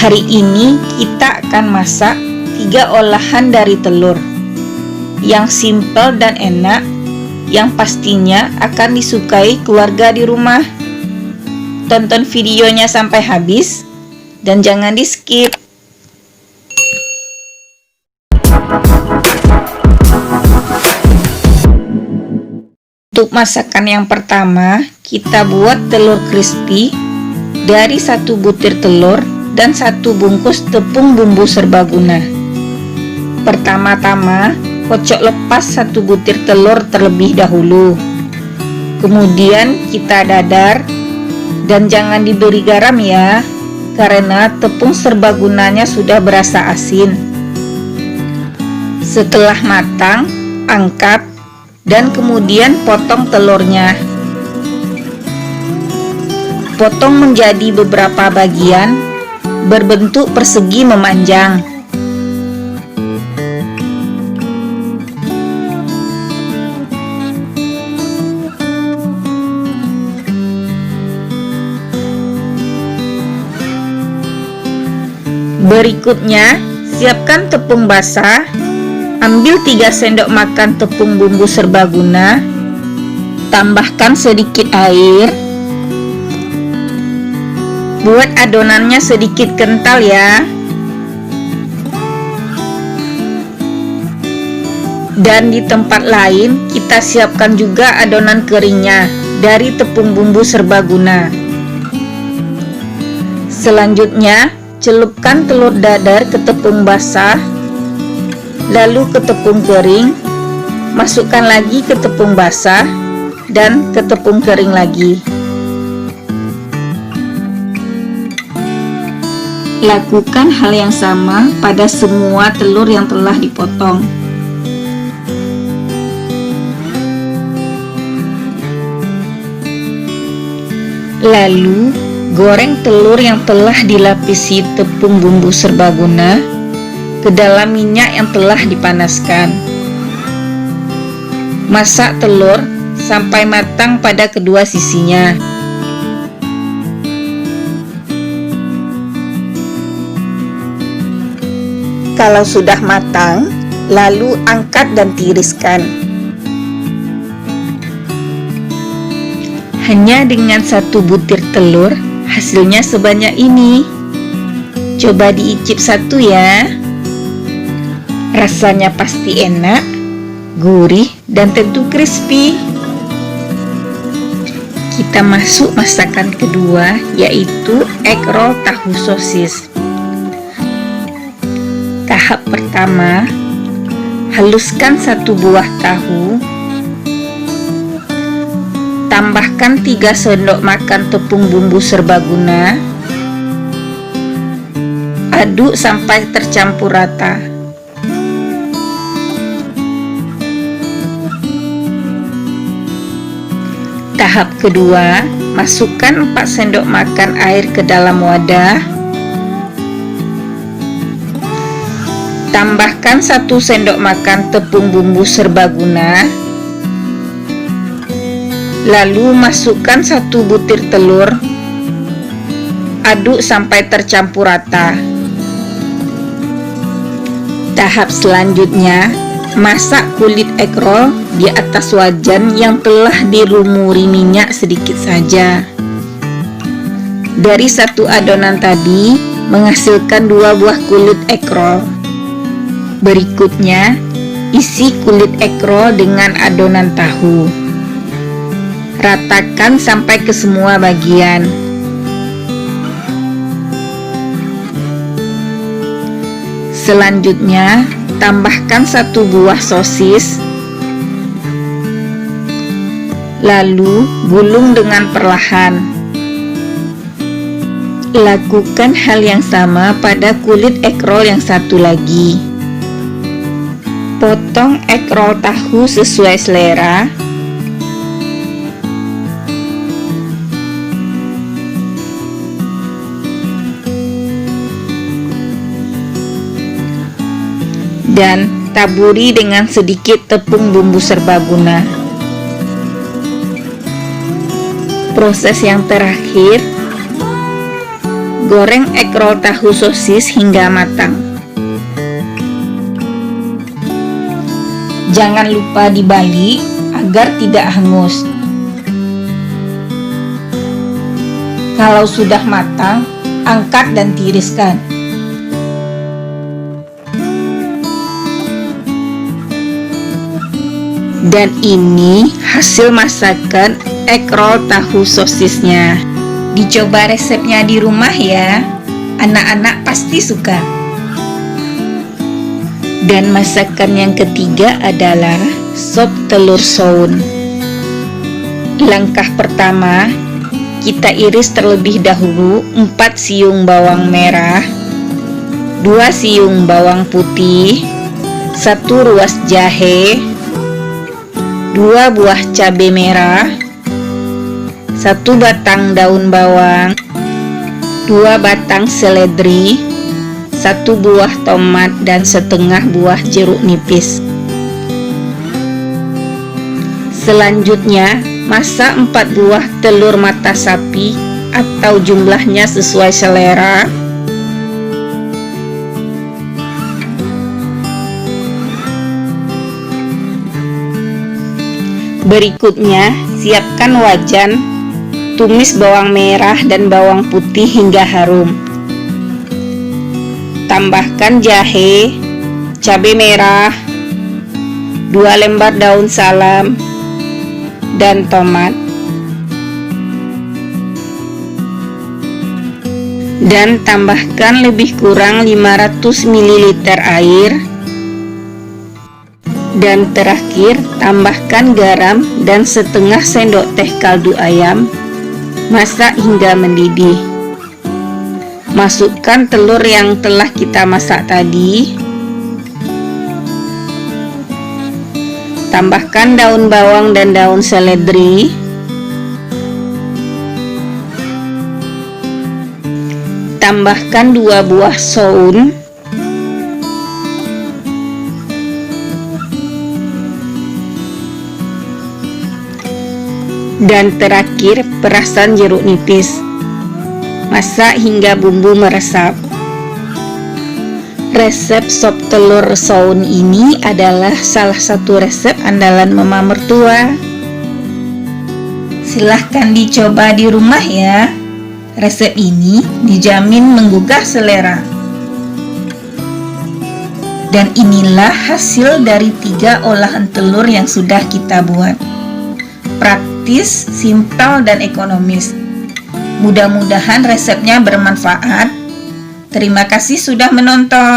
Hari ini kita akan masak 3 olahan dari telur yang simple dan enak, yang pastinya akan disukai keluarga di rumah. Tonton videonya sampai habis dan jangan di skip. Untuk masakan yang pertama, kita buat telur crispy dari 1 butir telur dan 1 bungkus tepung bumbu serbaguna. Pertama-tama, kocok lepas 1 butir telur terlebih dahulu. Kemudian kita dadar dan jangan diberi garam ya, karena tepung serbagunanya sudah berasa asin. Setelah matang, angkat dan kemudian potong telurnya. Potong menjadi beberapa bagian berbentuk persegi memanjang. Berikutnya, siapkan tepung basah. Ambil 3 sendok makan tepung bumbu serbaguna. Tambahkan sedikit air. Buat adonannya sedikit kental ya. Dan di tempat lain kita siapkan juga adonan keringnya dari tepung bumbu serbaguna. Selanjutnya, celupkan telur dadar ke tepung basah, lalu ke tepung kering, masukkan lagi ke tepung basah dan ke tepung kering lagi. Lakukan hal yang sama pada semua telur yang telah dipotong. Lalu, goreng telur yang telah dilapisi tepung bumbu serbaguna ke dalam minyak yang telah dipanaskan. Masak telur sampai matang pada kedua sisinya. Kalau sudah matang, lalu angkat dan tiriskan. Hanya dengan 1 butir telur, hasilnya sebanyak ini. Coba diicip satu ya. Rasanya pasti enak, gurih, dan tentu crispy. Kita masuk masakan kedua, yaitu egg roll tahu sosis. Tahap pertama, haluskan 1 buah tahu. Tambahkan 3 sendok makan tepung bumbu serbaguna. Aduk sampai tercampur rata. Tahap kedua, masukkan 4 sendok makan air ke dalam wadah. Tambahkan 1 sendok makan tepung bumbu serbaguna. Lalu masukkan 1 butir telur. Aduk sampai tercampur rata. Tahap selanjutnya, masak kulit egg roll di atas wajan yang telah dilumuri minyak sedikit saja. Dari 1 adonan tadi menghasilkan 2 buah kulit egg roll. Berikutnya, isi kulit egg roll dengan adonan tahu. Ratakan sampai ke semua bagian. Selanjutnya, tambahkan 1 buah sosis. Lalu, gulung dengan perlahan. Lakukan hal yang sama pada kulit egg roll yang satu lagi. Potong egg roll tahu sesuai selera. Dan taburi dengan sedikit tepung bumbu serbaguna. Proses yang terakhir, Goreng egg roll tahu sosis hingga matang. Jangan lupa dibalik agar tidak hangus. Kalau sudah matang, angkat dan tiriskan. Dan ini hasil masakan egg roll tahu sosisnya. Dicoba resepnya di rumah ya, anak-anak pasti suka. Dan masakan yang ketiga adalah sop telur soun. Langkah pertama, kita iris terlebih dahulu 4 siung bawang merah, 2 siung bawang putih, 1 ruas jahe, 2 buah cabai merah, 1 batang daun bawang, 2 batang seledri, 1 buah tomat dan setengah buah jeruk nipis. Selanjutnya, masak 4 buah telur mata sapi atau jumlahnya sesuai selera. Berikutnya, siapkan wajan, tumis bawang merah dan bawang putih hingga harum. Tambahkan jahe, cabai merah, 2 lembar daun salam, dan tomat. Dan tambahkan lebih kurang 500 ml air. Dan terakhir, tambahkan garam dan setengah sendok teh kaldu ayam. Masak hingga mendidih. Masukkan telur yang telah kita masak tadi. Tambahkan daun bawang dan daun seledri. Tambahkan 2 buah soun. Dan terakhir, perasan jeruk nipis. Masak hingga bumbu meresap. Resep sop telur soun ini adalah salah satu resep andalan mama mertua. Silahkan dicoba di rumah ya. Resep ini dijamin menggugah selera. Dan inilah hasil dari 3 olahan telur yang sudah kita buat. Praktis, simpel, dan ekonomis. Mudah-mudahan resepnya bermanfaat. Terima kasih sudah menonton.